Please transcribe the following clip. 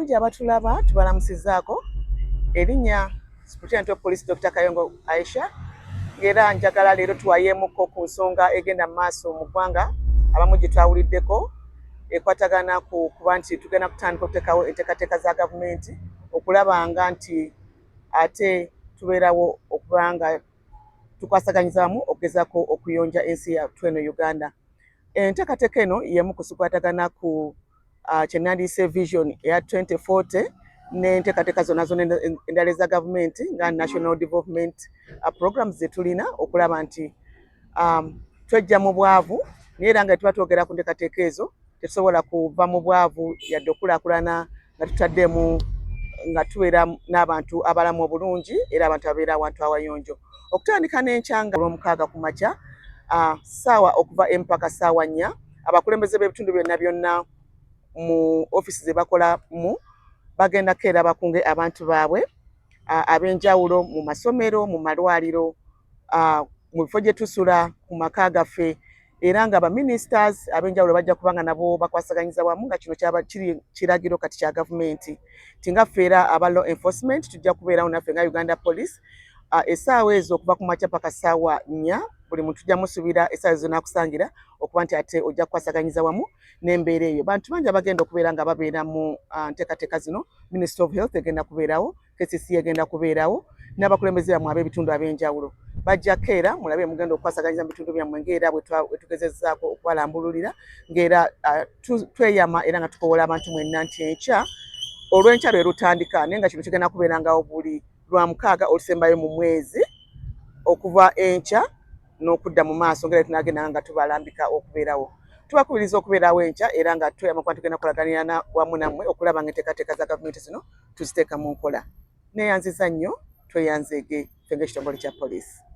Abatulaba tubalamusizaako erinnya Superintendent of Police Dr. Kayongo Aisha era njagala leero tuwayeemuko ku nsonga egenda mu maaso mu ggwanga abamu gye twawuliddeko ekwatagana ku kuba nti tugenda kutandika okuteekawo enteekateeka za gavumenti okulaba nti ate tubeerawo okuba nga tukwasaganyiza wamu okugezaako okuyonja ensi yattu eno Uganda. Enteekateeka eno y'emu ku zikwatagana ku kyenandiyise vision eya 2040 n'enteekateeka zonna endala eza gavumenti nga national development programs ze tulina okulaba nti twejja mu bwavu naye era nga tuba twogera ku nteekateeka ezo tetusobola kuva mu bwavu yadde okulaakulana nga tutaddemu nga tubeera n'abantu abalamu obulungi era abantu ababeera awantu awayonjo. Okutandika n'enkyanga olw'omukaaga ku makya ssaawa okuva mpaka ssaawa 4 abakulembeze b'ebitundu byonna mu ofisi ze bakolamu bagenda kukeera bakunge abantu baabwe ab'enjawulo mu masomero, mu malwaliro, mu bifo gye tusula, ku maka gaffe era nga ba-ministers ab'enjawulo bajja kuba nga nabo bakwasaganyiza wamu nga kino kyaba kiri kiragiro kati kya gavumenti. Tinga era aba law enforcement tujja kubeerawo naffe nga Uganda Police essaawa ezo okuva ku makya paka ssaawa 4 buli muntu tujja musuubira essaawa ezo n'akusangira okuba nti ate ojja kukwasaganyiza wamu n'embeera eyo. Bantu bangi abagenda okubeera nga babeera mu nteekateeka zino. Ministry of Health egenda kubeerawo, KCC egenda kubeerawo n'abakulembeze bammwe ab'ebitundu ab'enjawulo bajja keera mulabe mugenda okukwasaganyiza mu bitundu byammwe ng'era bwe tugezezzaako okubalambululira ng'era tweyama era nga tukoowola abantu mwenna nti enkya olw'enkya lwe lutandika naye nga kino kigenda kubeerangawo buli Lwamukaaga olusembayo mu mwezi okuva enkya n'okudda mu maaso ng'era tunaagendanga nga tubalambika okubeerawo. Tubakubiriza okubeerawo enkya era nga tweyama kuba tugenda kukolaganira wamu nammwe okulaba nga enteekateeka za gavumenti zino tuziteeka mu nkola. Neeyanziza nnyo, tweyanzeege ffe ng'ekitongole kya poliisi.